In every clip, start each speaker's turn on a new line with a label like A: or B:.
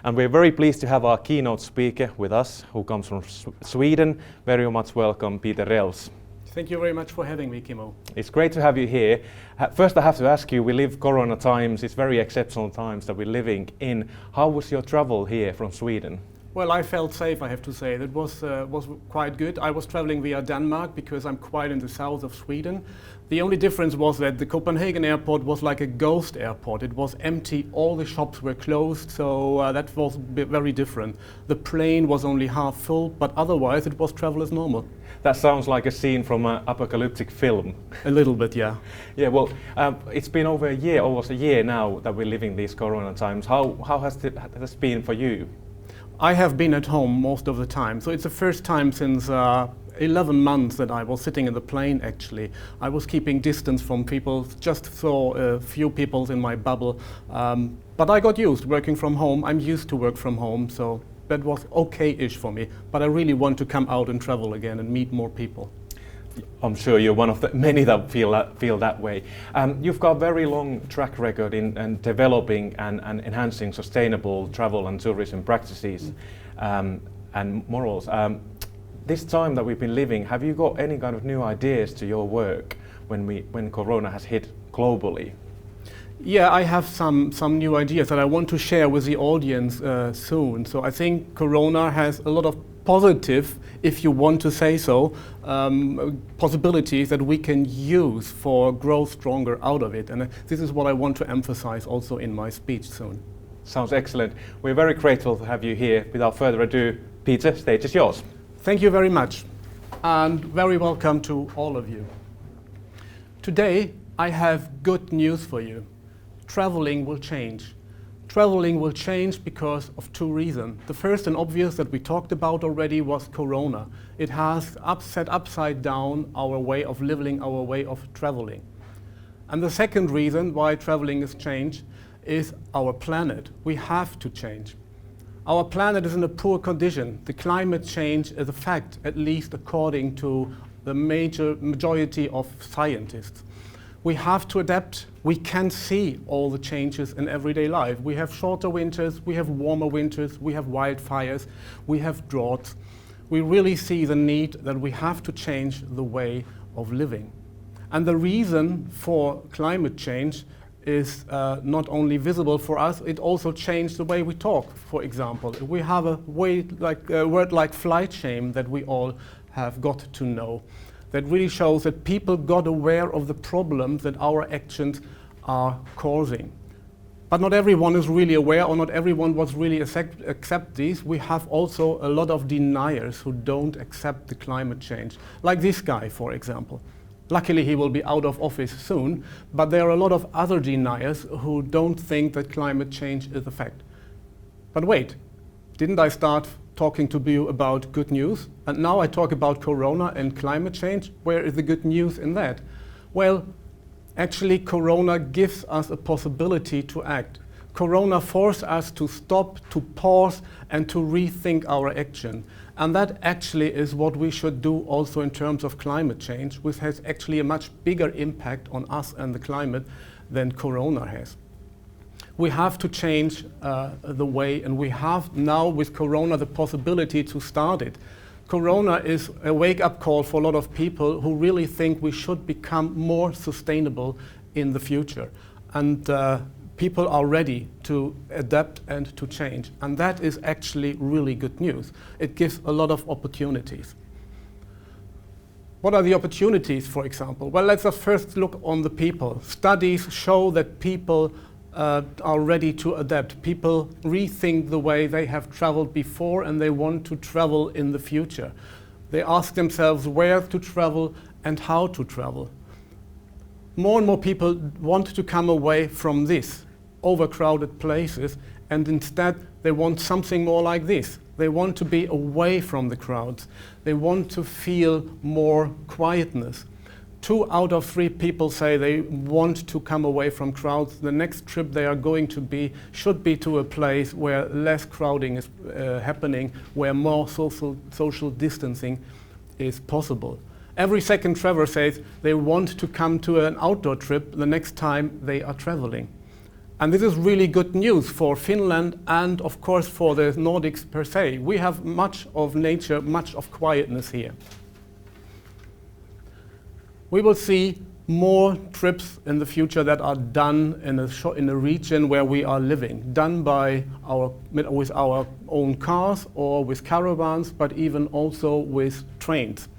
A: And we're very pleased to have our keynote speaker with us, who comes from Sweden. Very much welcome, Peter Reelfs.
B: Thank you very much for having me, Kimmo.
A: It's great to have you here. First, I have to ask you, we live Corona times, it's very exceptional times that we're living in. How was your travel here from Sweden?
B: Well, I felt safe, I have to say. That was quite good. I was traveling via Denmark because I'm quite in the south of Sweden. The only difference was that the Copenhagen airport was like a ghost airport. It was empty, all the shops were closed, so that was very different. The plane was only half full, but otherwise it was travel as normal.
A: That sounds like a scene from an apocalyptic film.
B: A little bit, yeah.
A: Yeah, well, it's been over a year, almost a year now that we're living these Corona times. How has this been for you?
B: I have been at home most of the time, so it's the first time since 11 months that I was sitting in the plane, actually. I was keeping distance from people, just saw a few people in my bubble, but I got used working from home. I'm used to work from home, so that was okay-ish for me, but I really want to come out and travel again and meet more people.
A: I'm sure you're one of the many that feel that way. You've got a very long track record in developing and enhancing sustainable travel and tourism practices and morals. This time that we've been living, have you got any kind of new ideas to your work when Corona has hit globally?
B: Yeah, I have some new ideas that I want to share with the audience soon. So I think Corona has a lot of positive, if you want to say so, possibilities that we can use for growth stronger out of it. And this is what I want to emphasize also in my speech soon.
A: Sounds excellent. We're very grateful to have you here. Without further ado, Peter, stage is yours.
B: Thank you very much, and very welcome to all of you. Today, I have good news for you. Traveling will change. Traveling will change because of two reasons. The first and obvious that we talked about already was Corona. It has set upside down our way of living, our way of traveling. And the second reason why traveling has changed is our planet. We have to change. Our planet is in a poor condition. The climate change is a fact, at least according to the majority of scientists. We have to adapt. We can see all the changes in everyday life. We have shorter winters, we have warmer winters, we have wildfires, we have droughts. We really see the need that we have to change the way of living. And the reason for climate change is not only visible for us, it also changed the way we talk, for example. We have a word like flight shame that we all have got to know. That really shows that people got aware of the problems that our actions are causing. But not everyone is really aware, or not everyone was really accept these. We have also a lot of deniers who don't accept the climate change. Like this guy, for example. Luckily, he will be out of office soon, but there are a lot of other deniers who don't think that climate change is a fact. But wait, didn't I start talking to you about good news? And now I talk about Corona and climate change. Where is the good news in that? Well, actually, Corona gives us a possibility to act. Corona forced us to stop, to pause, and to rethink our action. And that actually is what we should do also in terms of climate change, which has actually a much bigger impact on us and the climate than Corona has. We have to change the way, and we have now with Corona the possibility to start it. Corona is a wake-up call for a lot of people who really think we should become more sustainable in the future. And people are ready to adapt and to change. And that is actually really good news. It gives a lot of opportunities. What are the opportunities, for example? Well, let's first look on the people. Studies show that people are ready to adapt. People rethink the way they have traveled before, and they want to travel in the future. They ask themselves where to travel and how to travel. More and more people want to come away from these overcrowded places, and instead they want something more like this. They want to be away from the crowds. They want to feel more quietness. 2 out of 3 people say they want to come away from crowds. The next trip they are going to should be to a place where less crowding is happening, where more social distancing is possible. Every second traveler says they want to come to an outdoor trip the next time they are traveling. And this is really good news for Finland and, of course, for the Nordics per se. We have much of nature, much of quietness here. We will see more trips in the future that are done in a region where we are living, done with our own cars or with caravans, but even also with trains.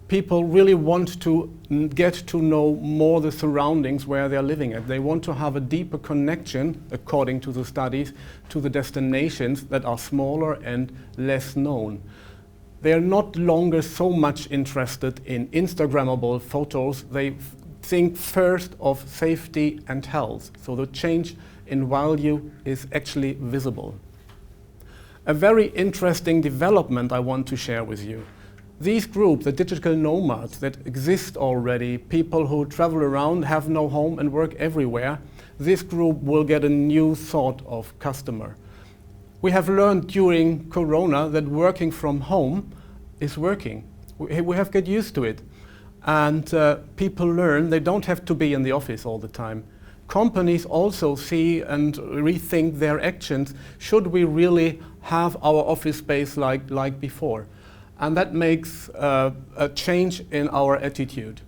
B: People really want to get to know more the surroundings where they're living at. They want to have a deeper connection, according to the studies, to the destinations that are smaller and less known. They are not longer so much interested in Instagrammable photos. They think first of safety and health. So the change in value is actually visible. A very interesting development I want to share with you. These groups, the digital nomads that exist already, people who travel around, have no home and work everywhere, this group will get a new sort of customer. We have learned during Corona that working from home is working. We have to get used to it. And people learn they don't have to be in the office all the time. Companies also see and rethink their actions. Should we really have our office space like before? And that makes a change in our attitude.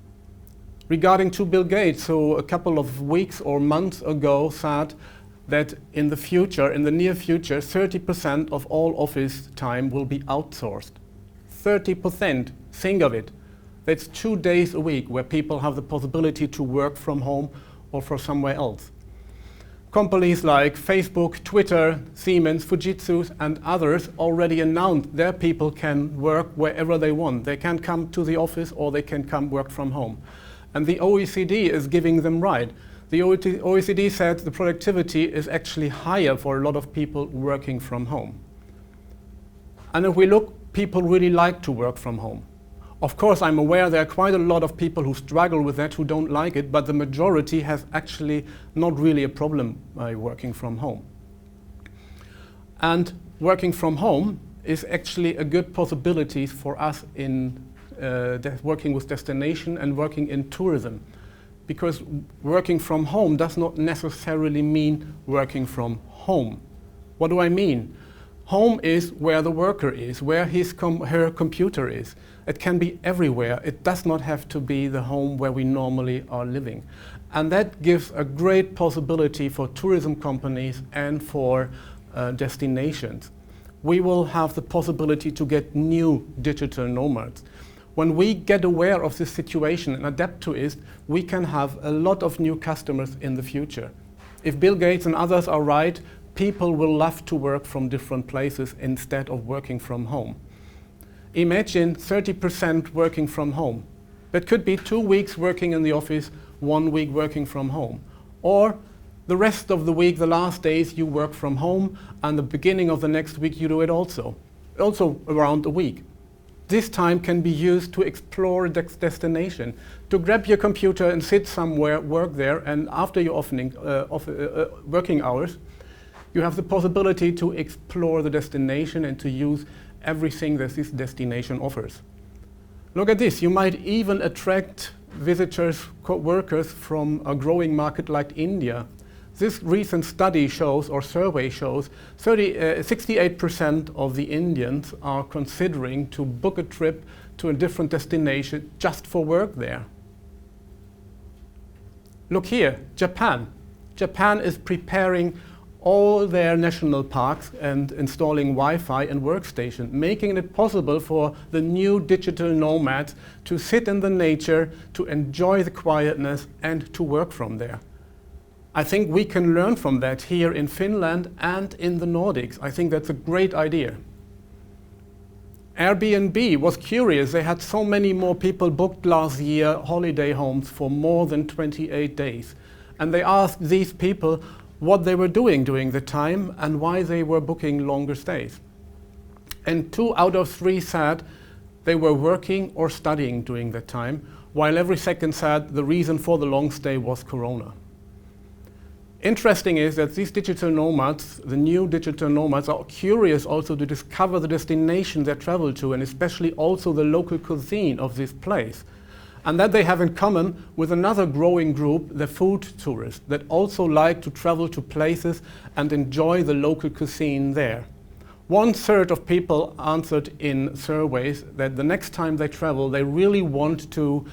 B: Regarding to Bill Gates, who a couple of weeks or months ago said that in the future, in the near future, 30% of all office time will be outsourced. 30%, think of it. That's 2 days a week where people have the possibility to work from home or from somewhere else. Companies like Facebook, Twitter, Siemens, Fujitsu, and others already announced their people can work wherever they want. They can come to the office or they can come work from home. And the OECD is giving them right. The OECD said the productivity is actually higher for a lot of people working from home. And if we look, people really like to work from home. Of course, I'm aware there are quite a lot of people who struggle with that, who don't like it, but the majority has actually not really a problem by working from home. And working from home is actually a good possibility for us in working with destination and working in tourism. Because working from home does not necessarily mean working from home. What do I mean? Home is where the worker is, where her computer is. It can be everywhere. It does not have to be the home where we normally are living. And that gives a great possibility for tourism companies and for destinations. We will have the possibility to get new digital nomads. When we get aware of this situation and adapt to it, we can have a lot of new customers in the future. If Bill Gates and others are right, people will love to work from different places instead of working from home. Imagine 30% working from home. That could be 2 weeks working in the office, 1 week working from home. Or the rest of the week, the last days, you work from home, and the beginning of the next week you do it also around a week. This time can be used to explore a destination, to grab your computer and sit somewhere, work there, and after your working hours, you have the possibility to explore the destination and to use everything that this destination offers. Look at this. You might even attract visitors, workers from a growing market like India. This recent study shows, or survey shows, 68% of the Indians are considering to book a trip to a different destination just for work there. Look here, Japan. Japan is preparing all their national parks and installing Wi-Fi and workstation, making it possible for the new digital nomads to sit in the nature, to enjoy the quietness, and to work from there. I think we can learn from that here in Finland and in the Nordics. I think that's a great idea. Airbnb was curious. They had so many more people booked last year holiday homes for more than 28 days. And they asked these people what they were doing during the time and why they were booking longer stays. And 2 out of 3 said they were working or studying during that time, while every second said the reason for the long stay was Corona. Interesting is that these digital nomads, the new digital nomads, are curious also to discover the destination they travel to, and especially also the local cuisine of this place. And that they have in common with another growing group, the food tourists, that also like to travel to places and enjoy the local cuisine there. 1/3 of people answered in surveys that the next time they travel, they really want to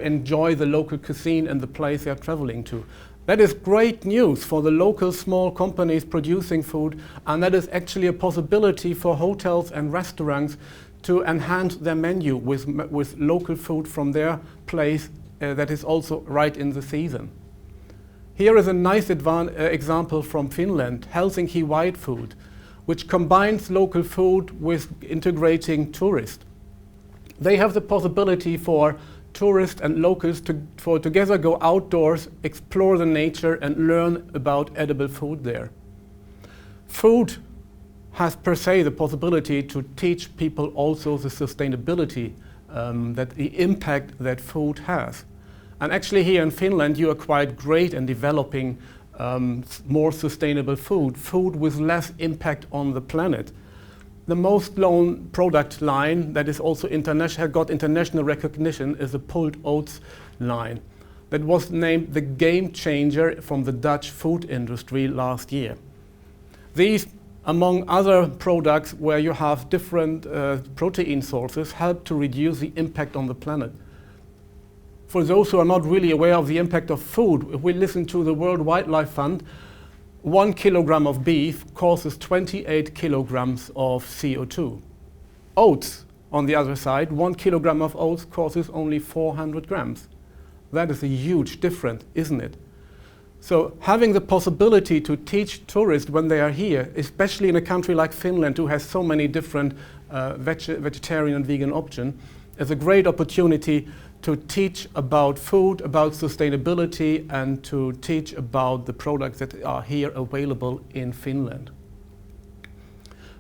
B: enjoy the local cuisine and the place they are traveling to. That is great news for the local small companies producing food, and that is actually a possibility for hotels and restaurants to enhance their menu with local food from their place that is also right in the season. Here is a nice example from Finland, Helsinki White Food, which combines local food with integrating tourists. They have the possibility for tourists and locals to together go outdoors, explore the nature and learn about edible food there. Food has per se the possibility to teach people also the sustainability, that the impact that food has. And actually here in Finland you are quite great in developing more sustainable food with less impact on the planet. The most known product line that is also got international recognition is the pulled oats line that was named the game changer from the Dutch food industry last year. These, among other products where you have different protein sources, help to reduce the impact on the planet. For those who are not really aware of the impact of food, if we listen to the World Wildlife Fund, 1 kilogram of beef causes 28 kilograms of CO2. Oats, on the other side, 1 kilogram of oats causes only 400 grams. That is a huge difference, isn't it? So having the possibility to teach tourists when they are here, especially in a country like Finland, who has so many different vegetarian and vegan options, is a great opportunity to teach about food, about sustainability, and to teach about the products that are here available in Finland.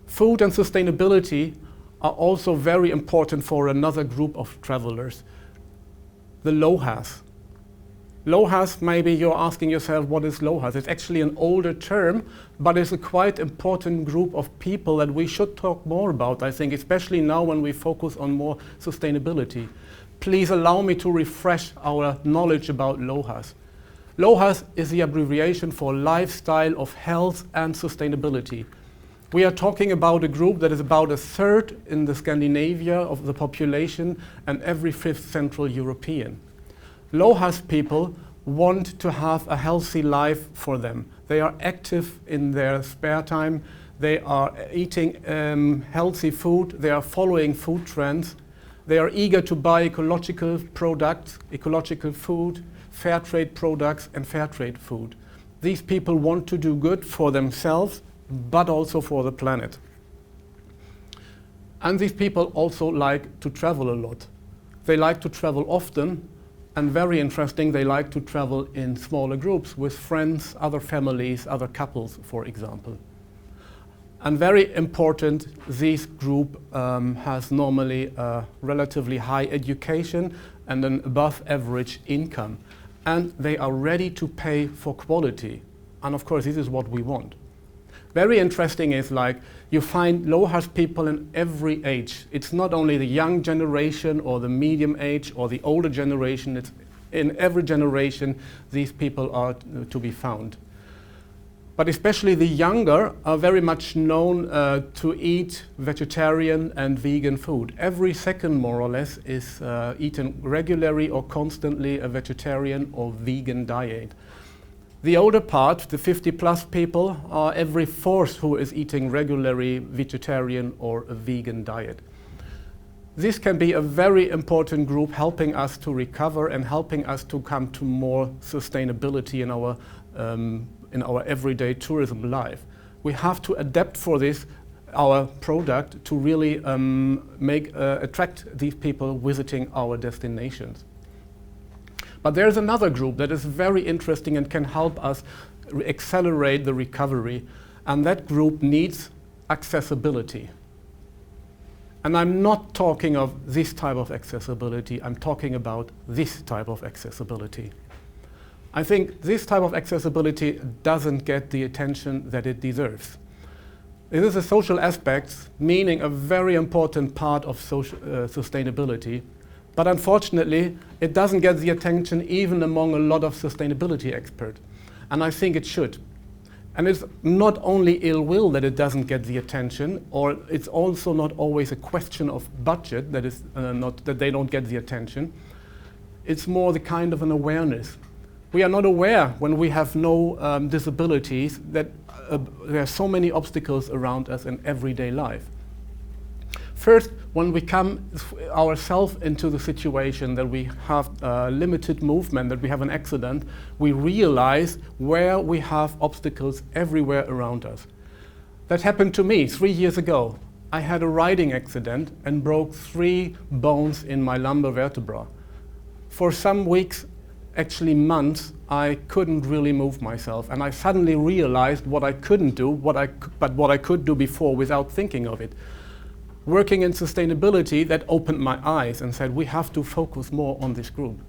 B: Food and sustainability are also very important for another group of travelers, the Lohas. Lohas, maybe you're asking yourself, what is Lohas? It's actually an older term, but it's a quite important group of people that we should talk more about, I think, especially now when we focus on more sustainability. Please allow me to refresh our knowledge about Lohas. Lohas is the abbreviation for Lifestyle of Health and Sustainability. We are talking about a group that is about 1/3 in the Scandinavia of the population and every 5th Central European. Lohas people want to have a healthy life for them. They are active in their spare time. They are eating healthy food. They are following food trends. They are eager to buy ecological products, ecological food, fair trade products and fair trade food. These people want to do good for themselves, but also for the planet. And these people also like to travel a lot. They like to travel often, and very interesting, they like to travel in smaller groups with friends, other families, other couples, for example. And very important, this group has normally a relatively high education and an above average income. And they are ready to pay for quality. And of course, this is what we want. Very interesting is like you find Lohas people in every age. It's not only the young generation or the medium age or the older generation. It's in every generation these people are to be found. But especially the younger are very much known to eat vegetarian and vegan food. Every second, more or less, is eaten regularly or constantly a vegetarian or vegan diet. The older part, the 50+ people, are every 4th who is eating regularly vegetarian or a vegan diet. This can be a very important group helping us to recover and helping us to come to more sustainability in our everyday tourism life. We have to adapt for this, our product, to really attract these people visiting our destinations. But there's another group that is very interesting and can help us accelerate the recovery, and that group needs accessibility. And I'm not talking of this type of accessibility, I'm talking about this type of accessibility. I think this type of accessibility doesn't get the attention that it deserves. It is a social aspect, meaning a very important part of sustainability, But unfortunately, it doesn't get the attention even among a lot of sustainability experts. And I think it should. And it's not only ill will that it doesn't get the attention, or it's also not always a question of budget that is not that they don't get the attention. It's more the kind of an awareness. We are not aware when we have no disabilities that there are so many obstacles around us in everyday life. First, when we come ourselves into the situation that we have limited movement, that we have an accident, we realize where we have obstacles everywhere around us. That happened to me 3 years ago. I had a riding accident and broke 3 bones in my lumbar vertebra. For some weeks, actually months, I couldn't really move myself, and I suddenly realized what I couldn't do, but what I could do before without thinking of it. Working in sustainability, that opened my eyes and said, we have to focus more on this group.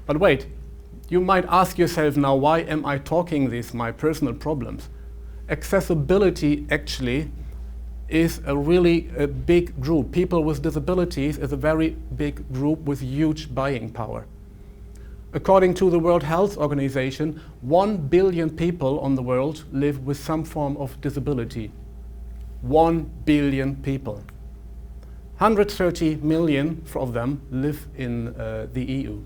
B: But wait, you might ask yourself now, why am I talking these, my personal problems? Accessibility actually is a really big group. People with disabilities is a very big group with huge buying power. According to the World Health Organization, 1 billion people on the world live with some form of disability. 1 billion people. 130 million of them live in the EU.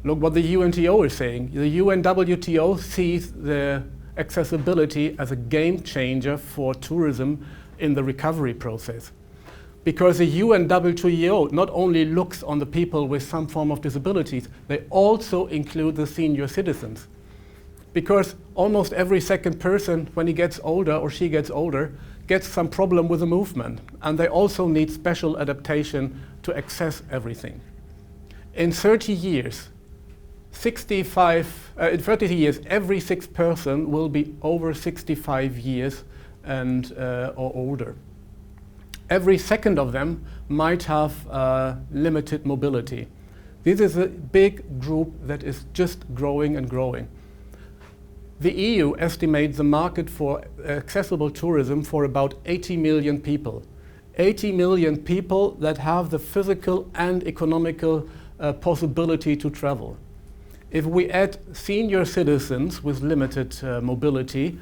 B: Look what the UNWTO is saying. The UNWTO sees the accessibility as a game changer for tourism in the recovery process. Because the UNWTO not only looks on the people with some form of disabilities, they also include the senior citizens. Because almost every second person, when he gets older or she gets older, gets some problem with the movement. And they also need special adaptation to access everything. In 30 years, in 30 years, every 6th person will be over 65 years and or older. Every second of them might have limited mobility. This is a big group that is just growing and growing. The EU estimates the market for accessible tourism for about 80 million people. 80 million people that have the physical and economical possibility to travel. If we add senior citizens with limited mobility,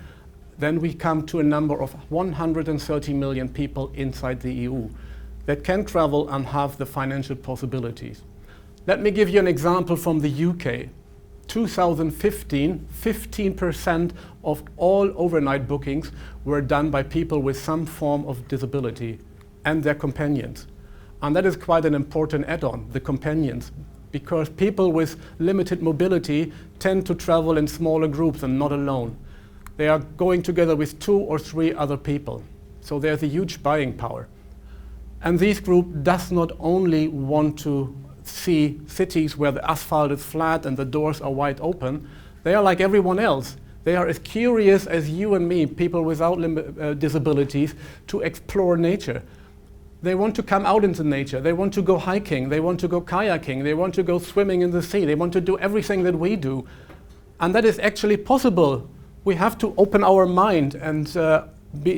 B: then we come to a number of 130 million people inside the EU that can travel and have the financial possibilities. Let me give you an example from the UK. 2015, 15% of all overnight bookings were done by people with some form of disability and their companions. And that is quite an important add-on, the companions, because people with limited mobility tend to travel in smaller groups and not alone. They are going together with 2 or 3 other people. So there's a huge buying power. And this group does not only want to see cities where the asphalt is flat and the doors are wide open. They are like everyone else. They are as curious as you and me, people without disabilities, to explore nature. They want to come out into nature. They want to go hiking. They want to go kayaking. They want to go swimming in the sea. They want to do everything that we do. And that is actually possible. We have to open our mind and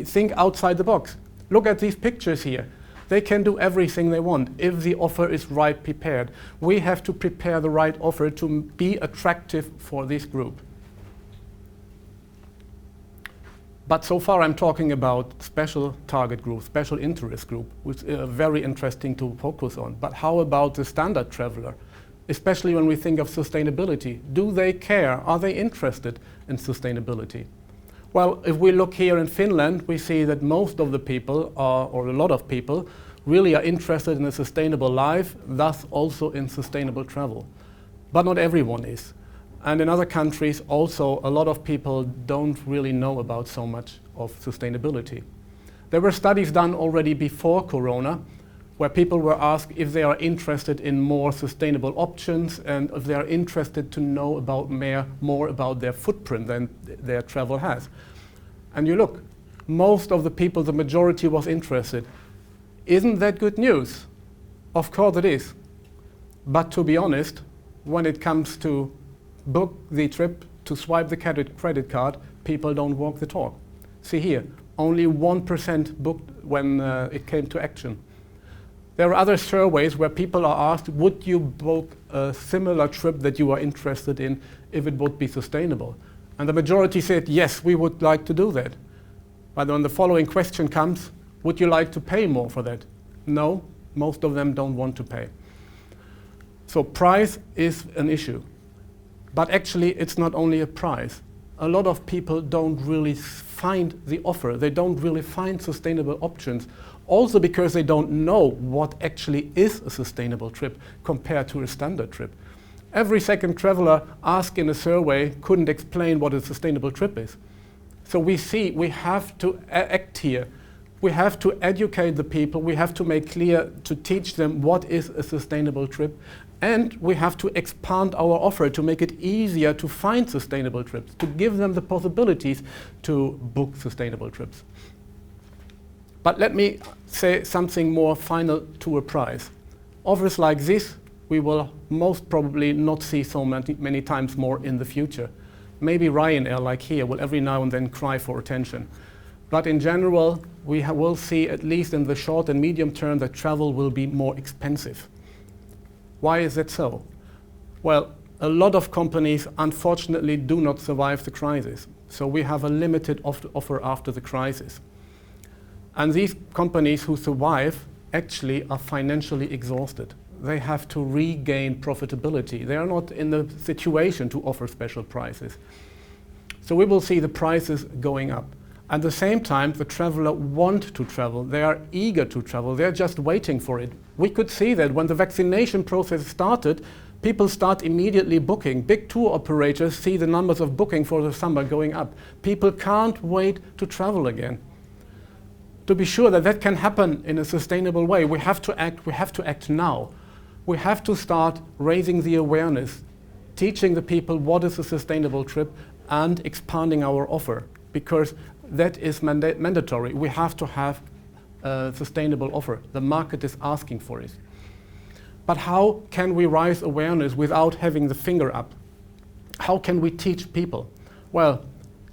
B: think outside the box. Look at these pictures here. They can do everything they want if the offer is right prepared. We have to prepare the right offer to be attractive for this group. But so far I'm talking about special target group, special interest group, which is very interesting to focus on. But how about the standard traveler? Especially when we think of sustainability. Do they care? Are they interested in sustainability? Well, if we look here in Finland, we see that most of the people, or a lot of people, really are interested in a sustainable life, thus also in sustainable travel. But not everyone is. And in other countries also, a lot of people don't really know about so much of sustainability. There were studies done already before Corona, where people were asked if they are interested in more sustainable options and if they are interested to know about more about their footprint than their travel has. And you look, most of the people, the majority was interested. Isn't that good news? Of course it is. But to be honest, when it comes to book the trip, to swipe the credit card, people don't walk the talk. See here, only 1% booked when it came to action. There are other surveys where people are asked, would you book a similar trip that you are interested in if it would be sustainable? And the majority said, yes, we would like to do that. But when the following question comes, would you like to pay more for that? No, most of them don't want to pay. So price is an issue. But actually, it's not only a price. A lot of people don't really find the offer. They don't really find sustainable options. Also because they don't know what actually is a sustainable trip compared to a standard trip. Every second traveler asked in a survey couldn't explain what a sustainable trip is. So we see we have to act here. We have to educate the people. We have to make clear to teach them what is a sustainable trip. And we have to expand our offer to make it easier to find sustainable trips, to give them the possibilities to book sustainable trips. But let me say something more final to a price. Offers like this, we will most probably not see so many times more in the future. Maybe Ryanair, like here, will every now and then cry for attention. But in general, we will see, at least in the short and medium term, that travel will be more expensive. Why is that so? Well, a lot of companies, unfortunately, do not survive the crisis. So we have a limited offer after the crisis. And these companies who survive actually are financially exhausted. They have to regain profitability. They are not in the situation to offer special prices. So we will see the prices going up. At the same time, the traveler want to travel. They are eager to travel. They're just waiting for it. We could see that when the vaccination process started, people start immediately booking. Big tour operators see the numbers of booking for the summer going up. People can't wait to travel again. To be sure that that can happen in a sustainable way, we have to act now. We have to start raising the awareness, teaching the people what is a sustainable trip and expanding our offer, because that is mandatory. We have to have a sustainable offer. The market is asking for it. But how can we raise awareness without having the finger up? How can we teach people? Well,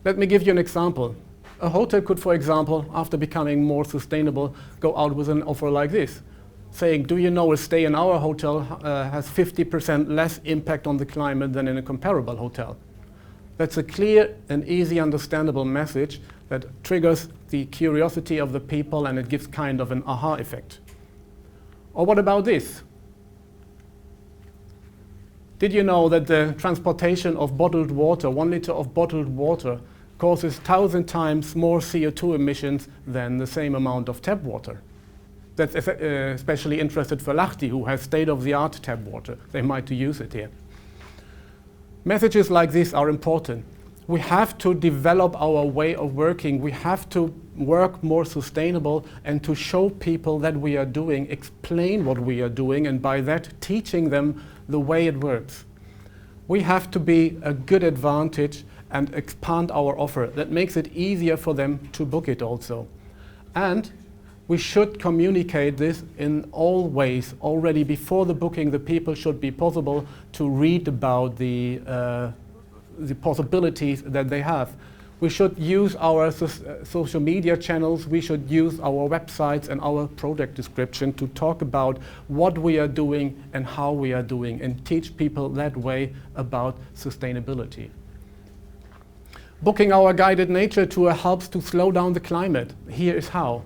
B: let me give you an example. A hotel could, for example, after becoming more sustainable, go out with an offer like this, saying, do you know a stay in our hotel has 50% less impact on the climate than in a comparable hotel? That's a clear and easy understandable message that triggers the curiosity of the people, and it gives kind of an aha effect. Or what about this? Did you know that the transportation of bottled water, 1 liter of bottled water, causes 1,000 times more CO2 emissions than the same amount of tap water? That's especially interested for Lahti, who has state-of-the-art tap water. They might use it here. Messages like this are important. We have to develop our way of working. We have to work more sustainable and to show people that we are doing, explain what we are doing, and by that teaching them the way it works. We have to be a good advantage and expand our offer. That makes it easier for them to book it also. And we should communicate this in all ways. Already before the booking, the people should be possible to read about the possibilities that they have. We should use our social media channels. We should use our websites and our product description to talk about what we are doing and how we are doing, and teach people that way about sustainability. Booking our guided nature tour helps to slow down the climate. Here is how.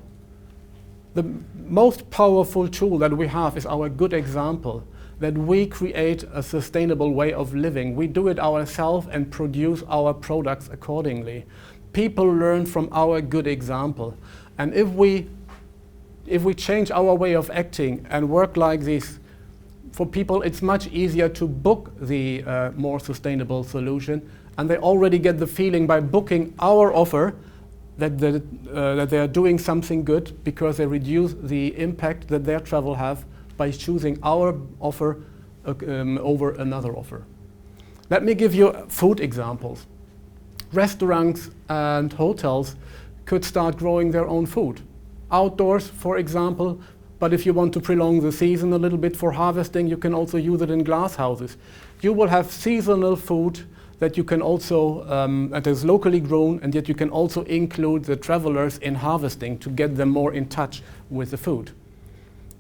B: The most powerful tool that we have is our good example, that we create a sustainable way of living. We do it ourselves and produce our products accordingly. People learn from our good example. And if we change our way of acting and work like this, for people it's much easier to book the more sustainable solution, and they already get the feeling by booking our offer that they are doing something good, because they reduce the impact that their travel have by choosing our offer over another offer. Let me give you food examples. Restaurants and hotels could start growing their own food. Outdoors, for example, but if you want to prolong the season a little bit for harvesting, you can also use it in glass houses. You will have seasonal food that you can also, that is locally grown, and yet you can also include the travelers in harvesting to get them more in touch with the food.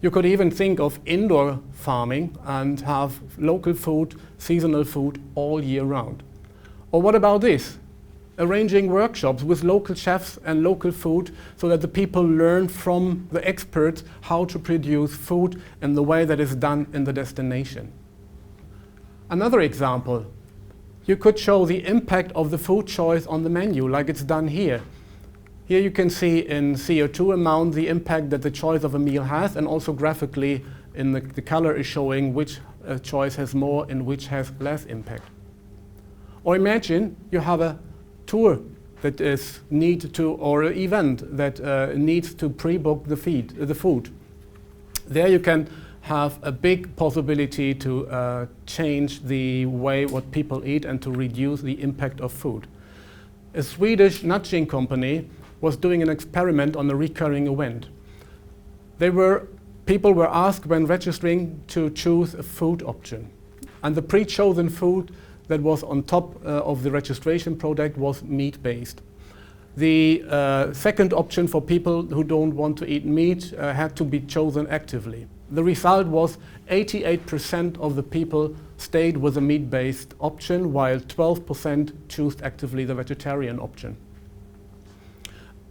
B: You could even think of indoor farming and have local food, seasonal food all year round. Or what about this? Arranging workshops with local chefs and local food so that the people learn from the experts how to produce food in the way that is done in the destination. Another example, you could show the impact of the food choice on the menu like it's done here. Here you can see in CO2 amount the impact that the choice of a meal has, and also graphically in the color is showing which choice has more and which has less impact. Or imagine you have a tour that is need to, or an event that needs to pre-book the food. There you can have a big possibility to change the way what people eat and to reduce the impact of food. A Swedish nudging company was doing an experiment on a recurring event. People were asked when registering to choose a food option. And the pre-chosen food that was on top of the registration product was meat-based. The second option for people who don't want to eat meat had to be chosen actively. The result was 88% of the people stayed with the meat-based option, while 12% chose actively the vegetarian option.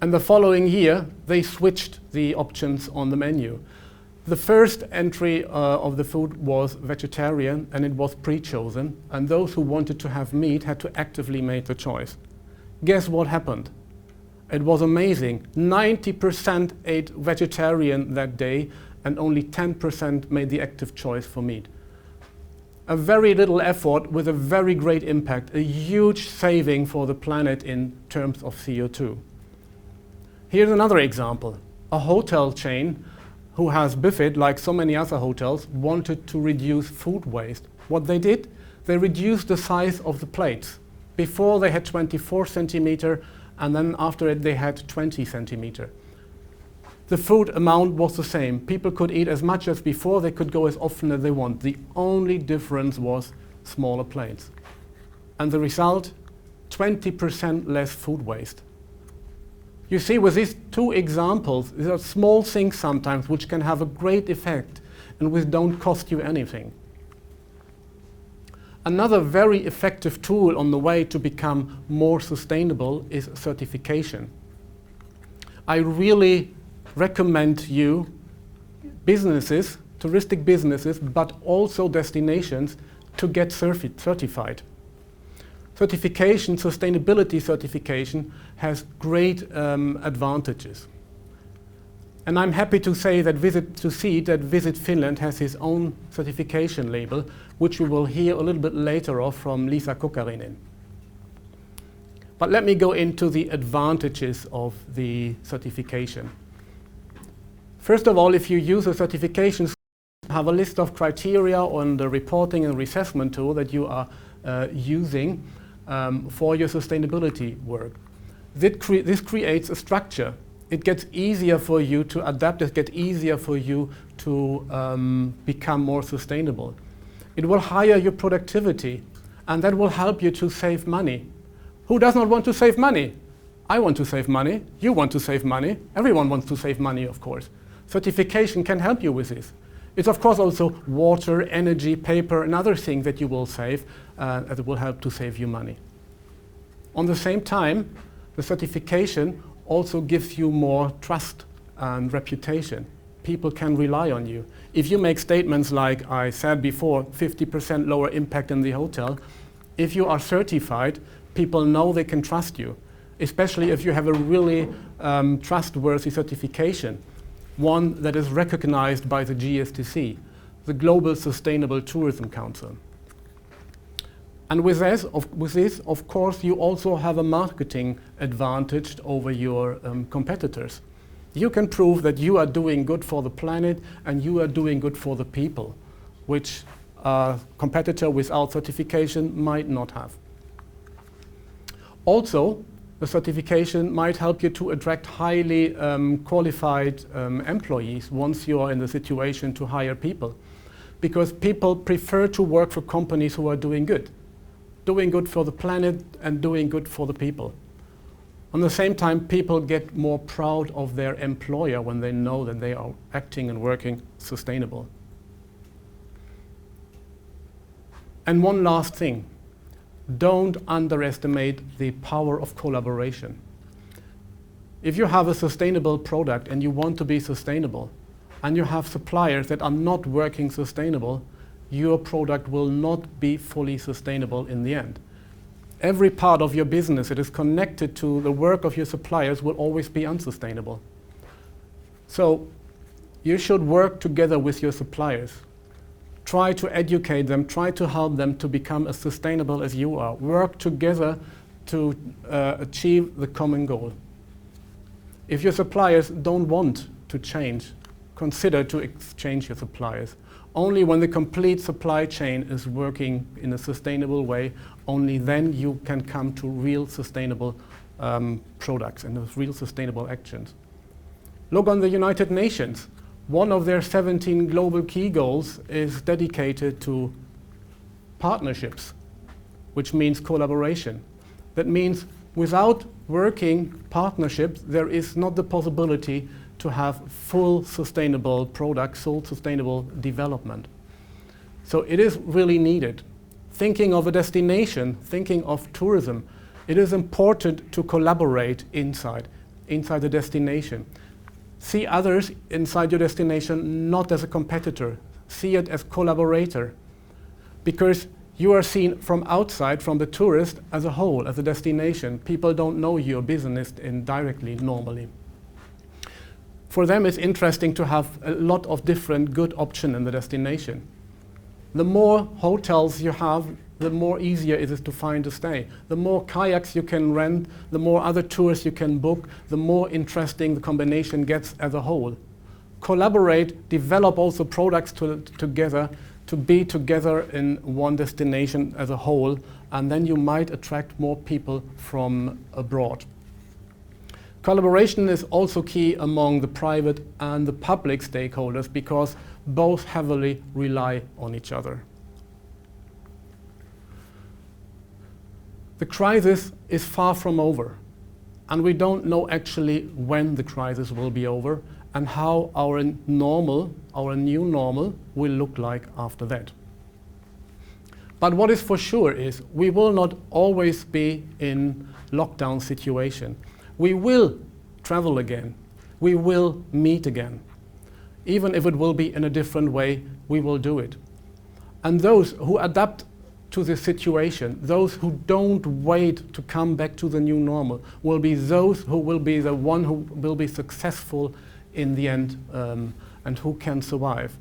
B: And the following year, they switched the options on the menu. The first entry of the food was vegetarian, and it was pre-chosen, and those who wanted to have meat had to actively make the choice. Guess what happened? It was amazing. 90% ate vegetarian that day, and only 10% made the active choice for meat. A very little effort with a very great impact, a huge saving for the planet in terms of CO2. Here's another example. A hotel chain who has Buffet, like so many other hotels, wanted to reduce food waste. What they did, they reduced the size of the plates. Before they had 24 centimeter, and then after it they had 20 centimeter. The food amount was the same. People could eat as much as before, they could go as often as they want. The only difference was smaller plates. And the result, 20% less food waste. You see, with these two examples, these are small things sometimes which can have a great effect and which don't cost you anything. Another very effective tool on the way to become more sustainable is certification. I really recommend you, businesses, touristic businesses, but also destinations, to get certified. Certification, sustainability certification, has great advantages. And I'm happy to say that Visit Finland has its own certification label, which we will hear a little bit later of from Liisa Kokarinen. But let me go into the advantages of the certification. First of all, if you use a certification, have a list of criteria on the reporting and reassessment tool that you are using for your sustainability work. This creates a structure. It gets easier for you to adapt, it gets easier for you to become more sustainable. It will higher your productivity, and that will help you to save money. Who does not want to save money? I want to save money, you want to save money, everyone wants to save money, of course. Certification can help you with this. It's of course also water, energy, paper, and other things that you will save that will help to save you money. On the same time, the certification also gives you more trust and reputation. People can rely on you. If you make statements like I said before, 50% lower impact in the hotel, if you are certified, people know they can trust you, especially if you have a really trustworthy certification, one that is recognized by the GSTC, the Global Sustainable Tourism Council. And with this, of course, you also have a marketing advantage over your competitors. You can prove that you are doing good for the planet and you are doing good for the people, which a competitor without certification might not have. Also, the certification might help you to attract highly qualified employees once you are in the situation to hire people, because people prefer to work for companies who are doing good for the planet and doing good for the people. On the same time, people get more proud of their employer when they know that they are acting and working sustainable. And one last thing, don't underestimate the power of collaboration. If you have a sustainable product and you want to be sustainable, and you have suppliers that are not working sustainable, your product will not be fully sustainable in the end. Every part of your business that is connected to the work of your suppliers will always be unsustainable. So you should work together with your suppliers. Try to educate them, try to help them to become as sustainable as you are. Work together to achieve the common goal. If your suppliers don't want to change, consider to exchange your suppliers. Only when the complete supply chain is working in a sustainable way, only then you can come to real sustainable products and real sustainable actions. Look on the United Nations. One of their 17 global key goals is dedicated to partnerships, which means collaboration. That means without working partnerships, there is not the possibility to have full sustainable products, full sustainable development. So it is really needed. Thinking of a destination, thinking of tourism, it is important to collaborate inside the destination. See others inside your destination not as a competitor, see it as collaborator, because you are seen from outside, from the tourist as a whole, as a destination. People don't know your business indirectly normally. For them, it's interesting to have a lot of different good options in the destination. The more hotels you have, the more easier it is to find a stay. The more kayaks you can rent, the more other tours you can book, the more interesting the combination gets as a whole. Collaborate, develop also products together, to be together in one destination as a whole, and then you might attract more people from abroad. Collaboration is also key among the private and the public stakeholders because both heavily rely on each other. The crisis is far from over, and we don't know actually when the crisis will be over and how our new normal will look like after that. But what is for sure is we will not always be in lockdown situation. We will travel again. We will meet again. Even if it will be in a different way, we will do it. And those who adapt to the situation, those who don't wait to come back to the new normal, will be those who will be the one who will be successful in the end and who can survive.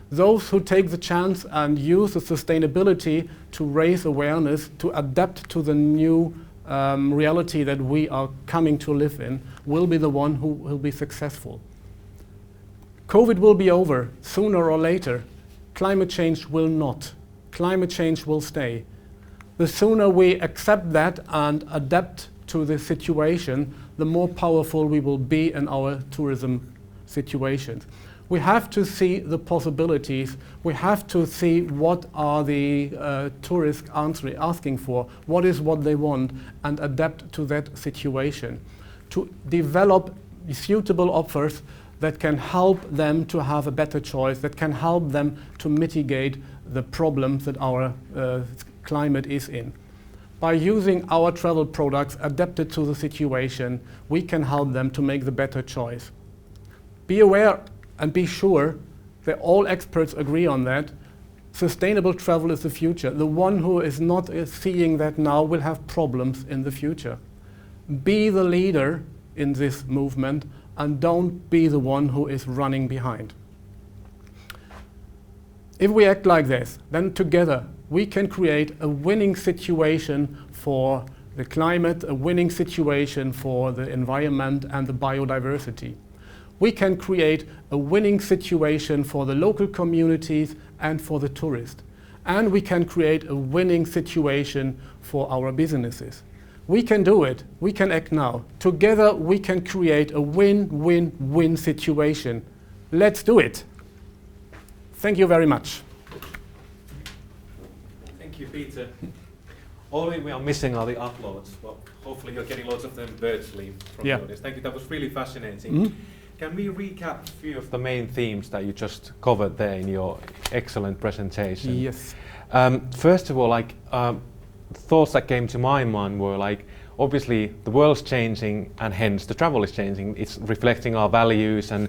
B: Those who take the chance and use the sustainability to raise awareness, to adapt to the new reality that we are coming to live in, will be the one who will be successful. COVID will be over sooner or later. Climate change will not. Climate change will stay. The sooner we accept that and adapt to the situation, the more powerful we will be in our tourism situations. We have to see the possibilities. We have to see what are the tourists asking for, what is what they want, and adapt to that situation. To develop suitable offers that can help them to have a better choice, that can help them to mitigate the problems that our climate is in. By using our travel products adapted to the situation, we can help them to make the better choice. Be aware and be sure that all experts agree on that. Sustainable travel is the future. The one who is not seeing that now will have problems in the future. Be the leader in this movement and don't be the one who is running behind. If we act like this, then together we can create a winning situation for the climate, a winning situation for the environment and the biodiversity. We can create a winning situation for the local communities and for the tourist. And we can create a winning situation for our businesses. We can do it. We can act now. Together we can create a win-win-win situation. Let's do it. Thank you very much.
A: Thank you, Peter. Only we are missing are the uploads. Well, hopefully you're getting lots of them virtually from the audience. Thank you. That was really fascinating. Can we recap a few of the main themes that you just covered there in your excellent presentation?
B: Yes.
A: First of all, thoughts that came to my mind were obviously the world's changing and hence the travel is changing. It's reflecting our values and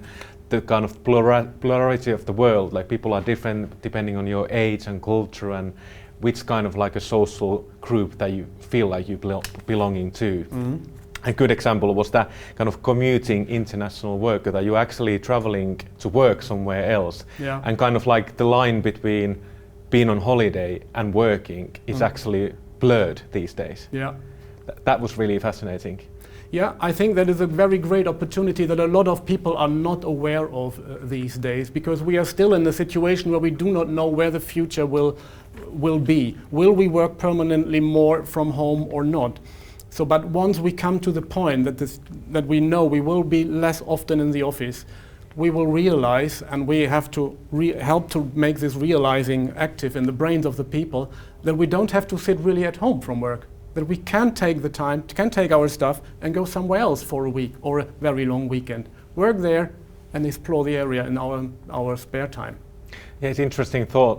A: the kind of plurality of the world. Like people are different depending on your age and culture and which kind of a social group that you feel like you belonging to. A good example was that kind of commuting international worker, that you're actually traveling to work somewhere else.
B: Yeah.
A: And kind of the line between being on holiday and working is actually blurred these days.
B: Yeah.
A: That was really fascinating.
B: Yeah, I think that is a very great opportunity that a lot of people are not aware of these days, because we are still in a situation where we do not know where the future will be. Will we work permanently more from home or not? So, but once we come to the point that we know we will be less often in the office, we will realize, and we have to help to make this realizing active in the brains of the people, that we don't have to sit really at home from work. That we can take the time, can take our stuff and go somewhere else for a week or a very long weekend. Work there and explore the area in our spare time.
A: Yeah, it's interesting thought.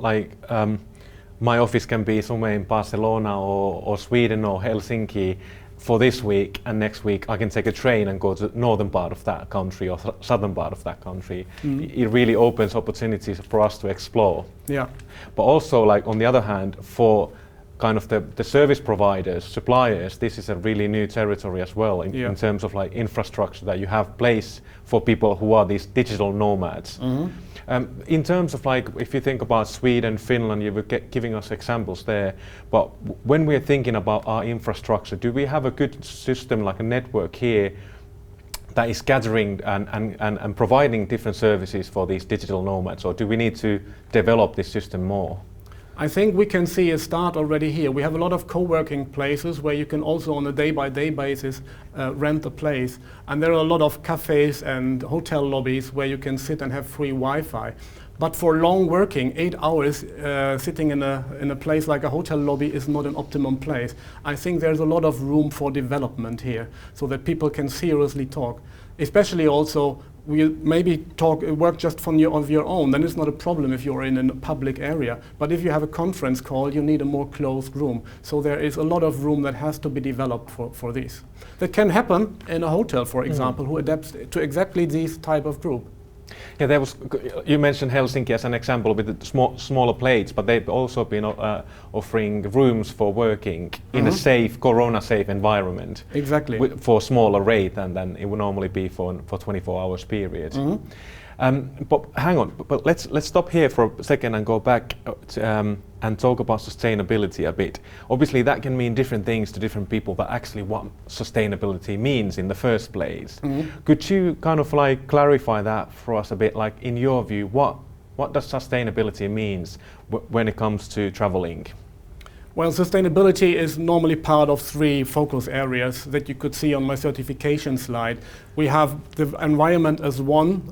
A: My office can be somewhere in Barcelona or Sweden or Helsinki for this week, and next week I can take a train and go to the northern part of that country or southern part of that country. It really opens opportunities for us to explore.
B: Yeah.
A: But also, on the other hand, for kind of the service providers, suppliers, this is a really new territory as well in terms of infrastructure that you have place for people who are these digital nomads. In terms of if you think about Sweden, Finland, you were giving us examples there, but when we're thinking about our infrastructure, do we have a good system, like a network here, that is gathering and providing different services for these digital nomads, or do we need to develop this system more?
B: I think we can see a start already here. We have a lot of co-working places where you can also on a day-by-day basis rent a place. And there are a lot of cafes and hotel lobbies where you can sit and have free Wi-Fi. But for long working, 8 hours sitting in a place like a hotel lobby is not an optimum place. I think there's a lot of room for development here so that people can seriously talk. Especially also, we maybe work just of your own, then it's not a problem if you're in a public area. But if you have a conference call, you need a more closed room. So there is a lot of room that has to be developed for this. That can happen in a hotel, for example, who adapts to exactly this type of group.
A: Yeah, you mentioned Helsinki as an example with the smaller plates, but they've also been offering rooms for working in a safe, corona-safe environment.
B: Exactly.
A: For a smaller rate than it would normally be for 24 hours period. But hang on, but let's stop here for a second and go back and talk about sustainability a bit. Obviously that can mean different things to different people, but actually what sustainability means in the first place. Could you kind of clarify that for us a bit, in your view, what does sustainability means when it comes to traveling?
B: Well, sustainability is normally part of 3 focus areas that you could see on my certification slide. We have the environment as one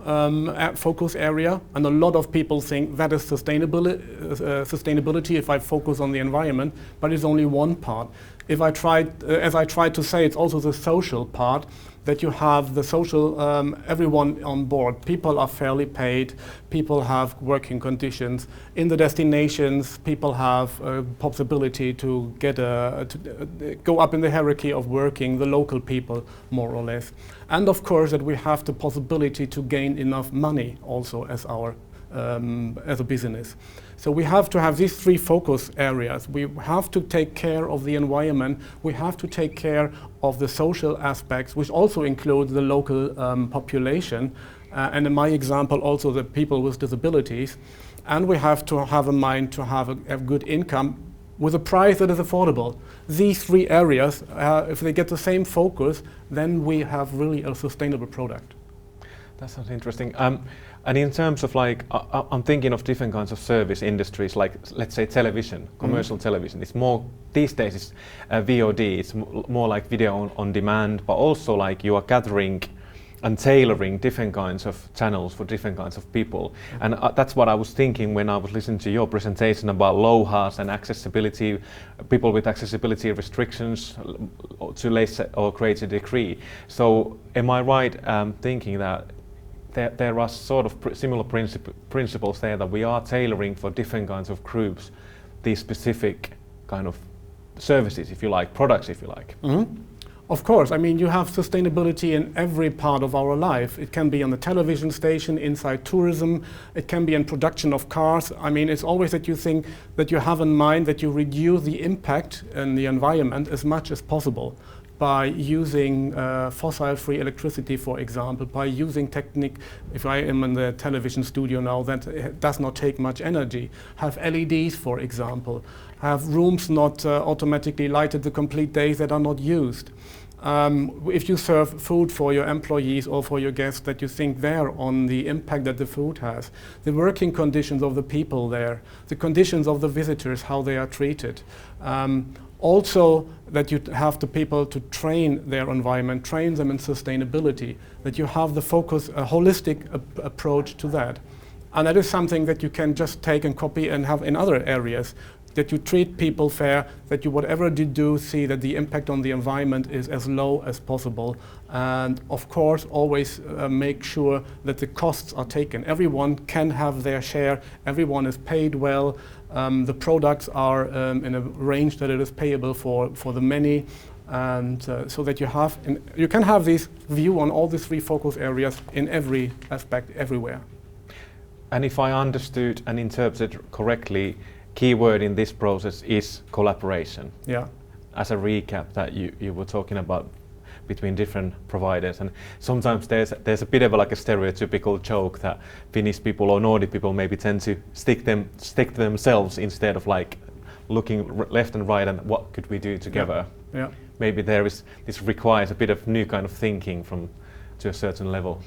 B: focus area, and a lot of people think that is sustainability if I focus on the environment, but it's only one part. As I tried to say, it's also the social part, that you have the social, everyone on board. People are fairly paid, people have working conditions. In the destinations, people have a possibility to go up in the hierarchy of working, the local people, more or less. And of course that we have the possibility to gain enough money also as a business. So we have to have these 3 focus areas. We have to take care of the environment. We have to take care of the social aspects, which also include the local population. And in my example, also the people with disabilities. And we have to have a mind to have a good income with a price that is affordable. These 3 areas, if they get the same focus, then we have really a sustainable product.
A: That sounds interesting. And in terms of I'm thinking of different kinds of service industries, let's say television, commercial television. It's more, these days it's VOD, it's more like video on demand, but also you are gathering and tailoring different kinds of channels for different kinds of people. And that's what I was thinking when I was listening to your presentation about Lohas and accessibility, people with accessibility restrictions to less or greater degree. So am I right thinking that there are sort of similar principles there, that we are tailoring for different kinds of groups these specific kind of services, if you like, products, if you like?
B: Mm-hmm. Of course, I mean, you have sustainability in every part of our life. It can be on the television station, inside tourism, it can be in production of cars. I mean, it's always that you think, that you have in mind that you reduce the impact in the environment as much as possible by using fossil-free electricity, for example, by using technique. If I am in the television studio now, that does not take much energy. Have LEDs, for example. Have rooms not automatically lighted the complete days that are not used. If you serve food for your employees or for your guests, that you think there on the impact that the food has, the working conditions of the people there, the conditions of the visitors, how they are treated. Also, that you have the people to train their environment, train them in sustainability, that you have the focus, a holistic approach to that. And that is something that you can just take and copy and have in other areas, that you treat people fair, that you, whatever you do, see that the impact on the environment is as low as possible. And of course, always make sure that the costs are taken. Everyone can have their share, everyone is paid well, the products are in a range that it is payable for the many, and so that you can have this view on all these three focus areas in every aspect, everywhere.
A: And if I understood and interpreted correctly, key word in this process is collaboration.
B: Yeah.
A: As a recap that you were talking about between different providers, and sometimes there's a bit of like a stereotypical joke that Finnish people or Nordic people maybe tend to stick to themselves instead of like looking left and right and what could we do together.
B: Yeah.
A: Maybe this requires a bit of new kind of thinking to a certain level.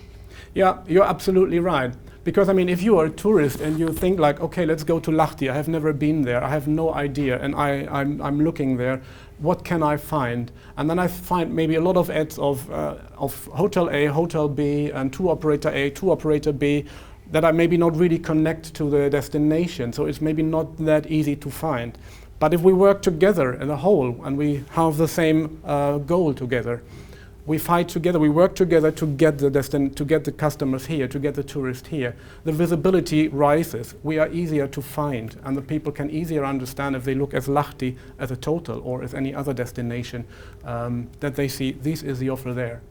B: Yeah, you're absolutely right. Because I mean, if you are a tourist and you think like, okay, let's go to Lahti, I have never been there, I have no idea, and I'm looking there, what can I find? And then I find maybe a lot of ads of Hotel A, Hotel B, and tour operator A, tour operator B, that I maybe not really connect to the destination, so it's maybe not that easy to find. But if we work together as a whole, and we have the same goal together, we fight together, we work together to get the customers here, to get the tourists here. The visibility rises, we are easier to find, and the people can easier understand if they look at Lahti as a total or as any other destination, that they see this is the offer there.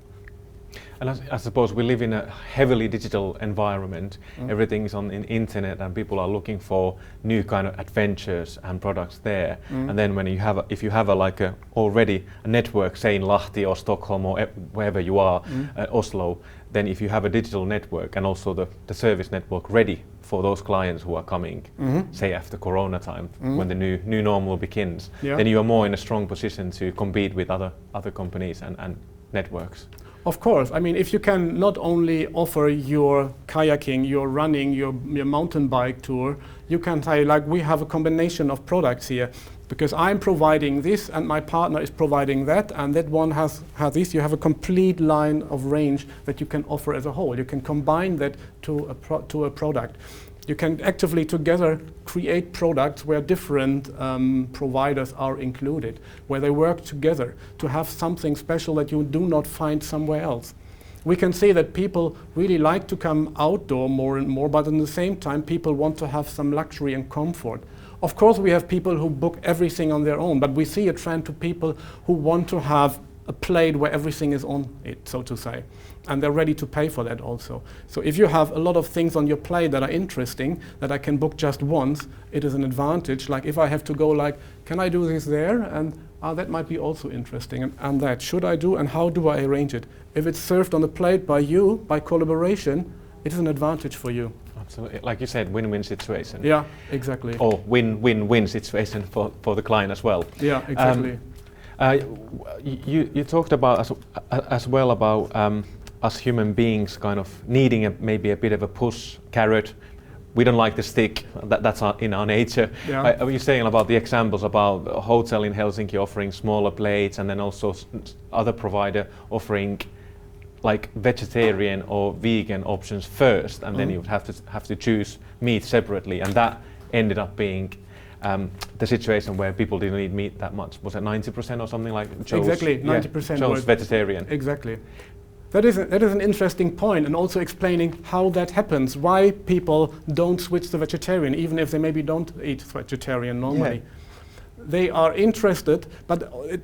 A: And I suppose we live in a heavily digital environment. Everything is on the internet, and people are looking for new kind of adventures and products there. And then when if you have already a network, say in Lahti or Stockholm or wherever you are, Oslo, then if you have a digital network and also the service network ready for those clients who are coming, say after Corona time, when the new normal begins, then you are more in a strong position to compete with other companies and networks.
B: Of course, I mean, if you can not only offer your kayaking, your running, your mountain bike tour, you can say like, we have a combination of products here, because I'm providing this and my partner is providing that, and that one has this. You have a complete line of range that you can offer as a whole. You can combine that to a product. You can actively together create products where different providers are included, where they work together to have something special that you do not find somewhere else. We can see that people really like to come outdoor more and more, but at the same time people want to have some luxury and comfort. Of course, we have people who book everything on their own, but we see a trend to people who want to have a plate where everything is on it, so to say. And they're ready to pay for that also. So if you have a lot of things on your plate that are interesting, that I can book just once, it is an advantage. Like if I have to go like, can I do this there? And that might be also interesting. And that, should I do, and how do I arrange it? If it's served on the plate by you, by collaboration, it is an advantage for you.
A: Absolutely. Like you said, win-win situation.
B: Yeah, exactly.
A: Or win-win-win situation for the client as well.
B: Yeah, exactly.
A: You talked about as well about us human beings kind of needing maybe a bit of a push, carrot. We don't like the stick, that's in our nature.
B: Yeah.
A: Are you saying about the examples about a hotel in Helsinki offering smaller plates, and then also other provider offering like vegetarian or vegan options first, and then you would have to choose meat separately, and that ended up being the situation where people didn't eat meat that much. Was it 90% or something like?
B: Exactly, 90%
A: chose vegetarian.
B: Exactly. That is an interesting point, and also explaining how that happens, why people don't switch to vegetarian, even if they maybe don't eat vegetarian normally.
A: Yeah.
B: They are interested, but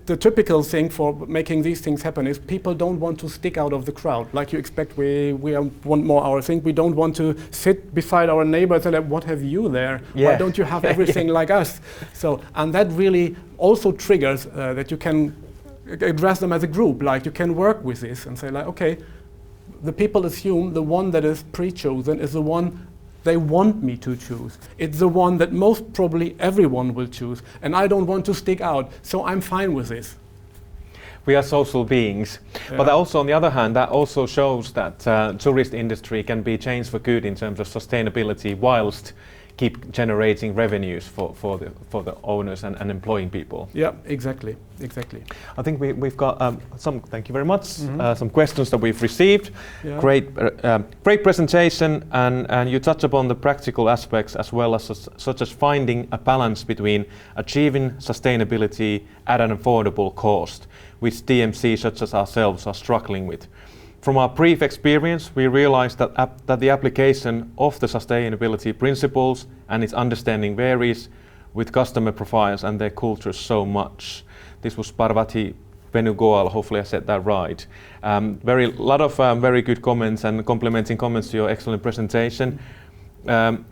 B: the typical thing for making these things happen is people don't want to stick out of the crowd. Like you expect, we want more our thing. We don't want to sit beside our neighbors and say, what have you there?
A: Yeah.
B: Why don't you have everything like us? So, and that really also triggers that you can address them as a group. Like you can work with this and say like, okay, the people assume the one that is pre-chosen is the one they want me to choose. It's the one that most probably everyone will choose, and I don't want to stick out, so I'm fine with this.
A: We are social beings, but also on the other hand, that also shows that tourist industry can be changed for good in terms of sustainability, whilst keep generating revenues for the owners and employing people.
B: Yeah, exactly.
A: I think we've got some. Thank you very much. Some questions that we've received.
B: Yeah.
A: Great presentation, and you touch upon the practical aspects as well as such as finding a balance between achieving sustainability at an affordable cost, which DMC such as ourselves are struggling with. From our brief experience, we realized that the application of the sustainability principles and its understanding varies with customer profiles and their cultures so much. This was Parvati Venugoal, hopefully I said that right. Lot of very good comments and complimenting comments to your excellent presentation. Then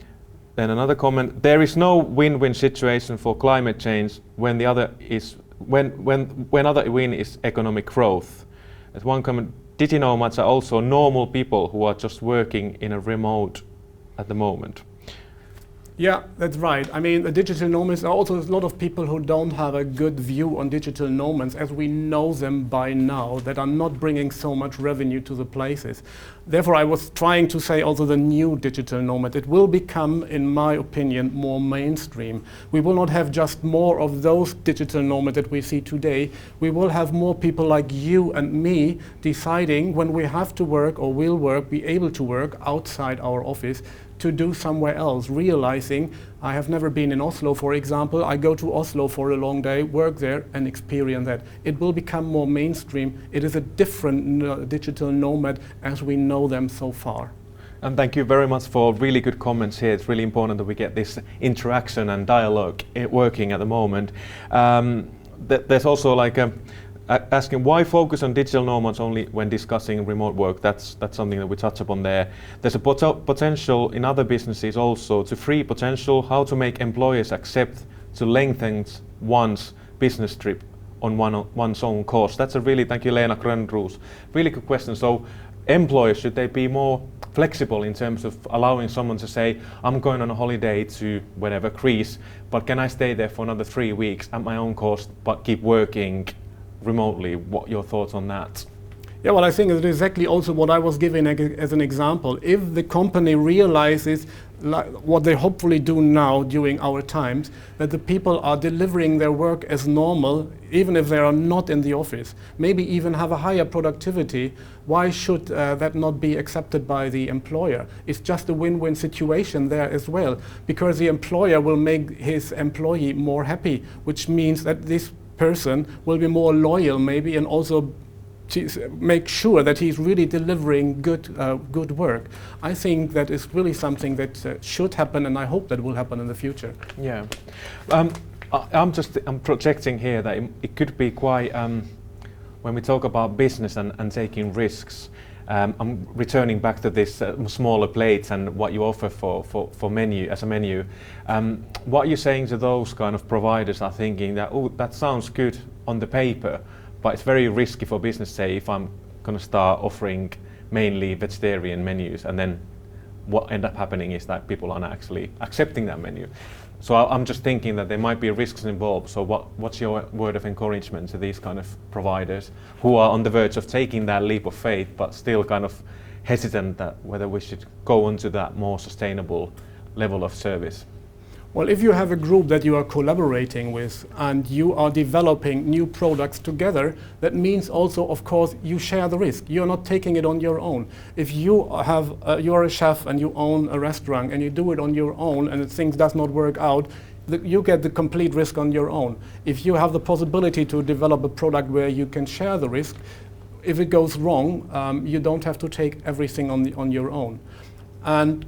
A: another comment: there is no win-win situation for climate change when the other is when other win is economic growth. As one comment, DigiNomads are also normal people who are just working in a remote at the moment.
B: Yeah, that's right. I mean, the digital nomads are also a lot of people who don't have a good view on digital nomads as we know them by now, that are not bringing so much revenue to the places. Therefore, I was trying to say also the new digital nomad. It will become, in my opinion, more mainstream. We will not have just more of those digital nomads that we see today. We will have more people like you and me deciding when we have to work or will work, be able to work outside our office, to do somewhere else, realizing I have never been in Oslo, for example. I go to Oslo for a long day, work there, and experience that. It will become more mainstream. It is a different digital nomad as we know them so far.
A: And thank you very much for really good comments here. It's really important that we get this interaction and dialogue working at the moment. There's also like asking why focus on digital nomads only when discussing remote work. That's something that we touch upon there. There's a potential in other businesses also to free potential how to make employers accept to lengthen one's business trip on one's own cost. That's a really, thank you Leena Grönroos, really good question. So employers, should they be more flexible in terms of allowing someone to say, I'm going on a holiday to whatever, Greece, but can I stay there for another 3 weeks at my own cost but keep working remotely? What your thoughts on that?
B: Yeah, well, I think it's exactly also what I was giving as an example. If the company realizes what they hopefully do now during our times, that the people are delivering their work as normal, even if they are not in the office, maybe even have a higher productivity, why should that not be accepted by the employer? It's just a win-win situation there as well, because the employer will make his employee more happy, which means that this person will be more loyal maybe, and also make sure that he's really delivering good work. I think that is really something that should happen, and I hope that will happen in the future.
A: Yeah, I'm projecting here that it could be quite when we talk about business and taking risks. I'm returning back to this smaller plates and what you offer for menu as a menu. What you're saying to those kind of providers are thinking that, oh, that sounds good on the paper, but it's very risky for business, say, if I'm going to start offering mainly vegetarian menus, and then what end up happening is that people aren't actually accepting that menu. So I'm just thinking that there might be risks involved. So what's your word of encouragement to these kind of providers who are on the verge of taking that leap of faith, but still kind of hesitant that whether we should go on to that more sustainable level of service?
B: Well, if you have a group that you are collaborating with and you are developing new products together, that means also, of course, you share the risk. You're not taking it on your own. If you have, you're a chef and you own a restaurant and you do it on your own and things does not work out, you get the complete risk on your own. If you have the possibility to develop a product where you can share the risk, if it goes wrong, you don't have to take everything on your own. And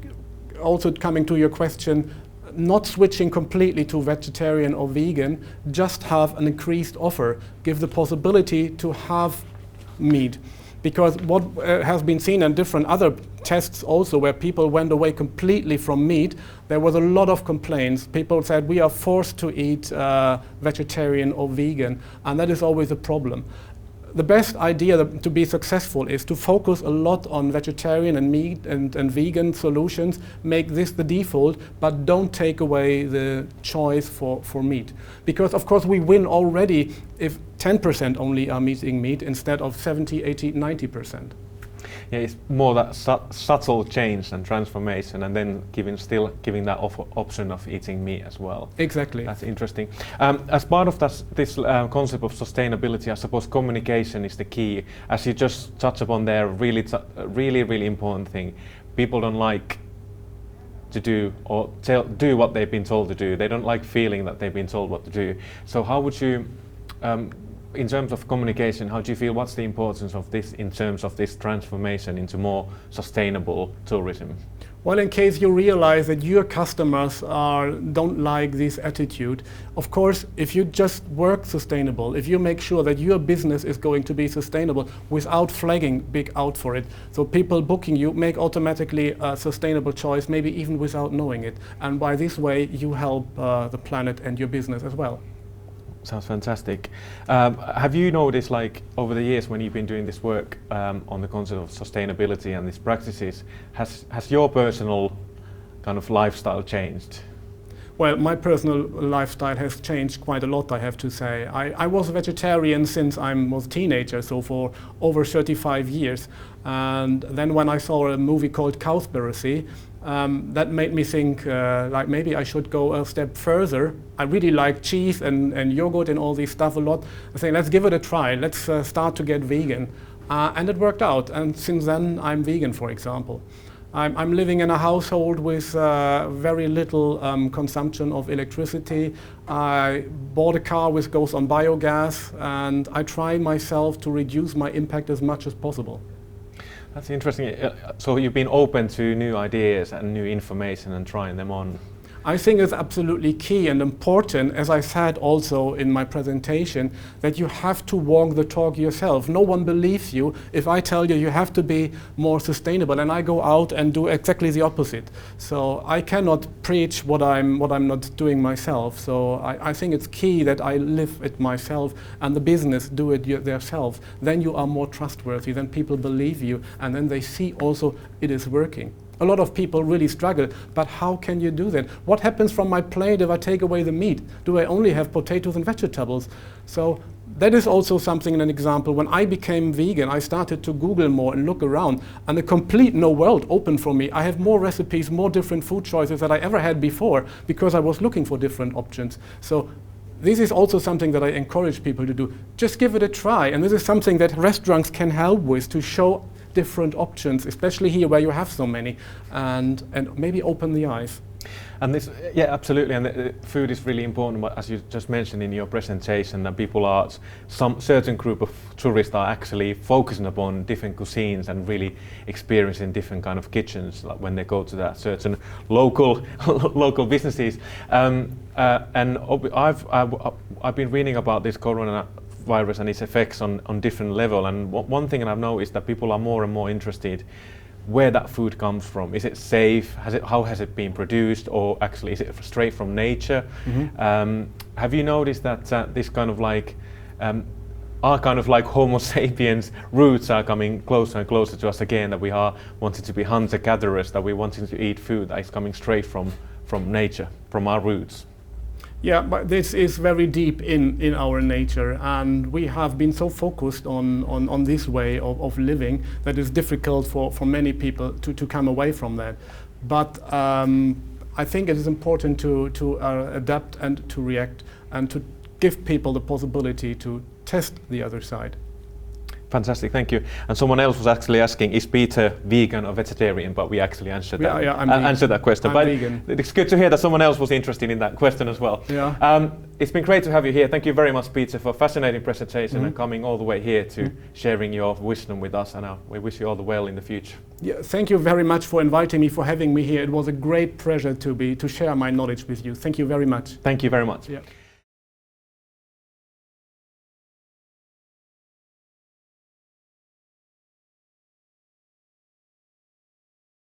B: also coming to your question, not switching completely to vegetarian or vegan, just have an increased offer, give the possibility to have meat. Because what has been seen in different other tests also, where people went away completely from meat, there was a lot of complaints. People said, we are forced to eat vegetarian or vegan, and that is always a problem. The best idea to be successful is to focus a lot on vegetarian and meat and vegan solutions, make this the default, but don't take away the choice for meat. Because of course we win already if 10% only are eating meat instead of 70, 80, 90%.
A: Yeah, it's more that subtle change and transformation, and then still giving that option of eating meat as well.
B: Exactly.
A: That's interesting. As part of this concept of sustainability, I suppose communication is the key. As you just touched upon there, really important thing. People don't like to do or do what they've been told to do. They don't like feeling that they've been told what to do. So how would you in terms of communication, how do you feel, what's the importance of this in terms of this transformation into more sustainable tourism?
B: Well, in case you realize that your customers don't like this attitude, of course, if you just work sustainable, if you make sure that your business is going to be sustainable without flagging big out for it, so people booking you make automatically a sustainable choice, maybe even without knowing it. And by this way, you help the planet and your business as well.
A: Sounds fantastic. Have you noticed, like, over the years when you've been doing this work on the concept of sustainability and these practices, has your personal kind of lifestyle changed?
B: Well, my personal lifestyle has changed quite a lot, I have to say. I was a vegetarian since I was a teenager, so for over 35 years. And then when I saw a movie called Cowspiracy, that made me think like maybe I should go a step further. I really like cheese and yogurt and all this stuff a lot. I think let's give it a try. Let's start to get vegan. And it worked out. And since then, I'm vegan, for example. I'm living in a household with very little consumption of electricity. I bought a car which goes on biogas, and I try myself to reduce my impact as much as possible.
A: That's interesting. So you've been open to new ideas and new information and trying them on.
B: I think it's absolutely key and important, as I said also in my presentation, that you have to walk the talk yourself. No one believes you if I tell you you have to be more sustainable, and I go out and do exactly the opposite. So I cannot preach what I'm not doing myself. So I think it's key that I live it myself and the business do it themselves. Then you are more trustworthy, then people believe you, and then they see also it is working. A lot of people really struggle, but how can you do that? What happens from my plate if I take away the meat? Do I only have potatoes and vegetables? So that is also something, an example. When I became vegan, I started to Google more and look around, and a complete new world opened for me. I have more recipes, more different food choices than I ever had before, because I was looking for different options. So this is also something that I encourage people to do. Just give it a try, and this is something that restaurants can help with, to show different options, especially here where you have so many, and maybe open the eyes.
A: And this, yeah, absolutely, and the food is really important, but as you just mentioned in your presentation, that people are, some certain group of tourists are actually focusing upon different cuisines and really experiencing different kind of kitchens, like when they go to that certain local businesses. And I've been reading about this coronavirus and its effects on different level, and one thing I've noticed that people are more and more interested where that food comes from. Is it safe? How has it been produced? Or actually, is it straight from nature? Mm-hmm. Have you noticed that this kind of like our kind of like Homo sapiens roots are coming closer and closer to us again, that we are wanting to be hunter-gatherers, that we're wanting to eat food that is coming straight from nature, from our roots?
B: Yeah, but this is very deep in our nature, and we have been so focused on this way of living that it's difficult for many people to come away from that. But I think it is important to adapt and to react and to give people the possibility to test the other side.
A: Fantastic, thank you. And someone else was actually asking, is Peter vegan or vegetarian? But we actually answered that, answered that question.
B: I'm
A: but
B: vegan.
A: It's good to hear that someone else was interested in that question as well.
B: Yeah.
A: It's been great to have you here. Thank you very much, Peter, for a fascinating presentation and coming all the way here to sharing your wisdom with us. And we wish you all the well in the future.
B: Yeah, thank you very much for inviting me, for having me here. It was a great pleasure to share my knowledge with you. Thank you very much.
A: Thank you very much.
B: Yeah.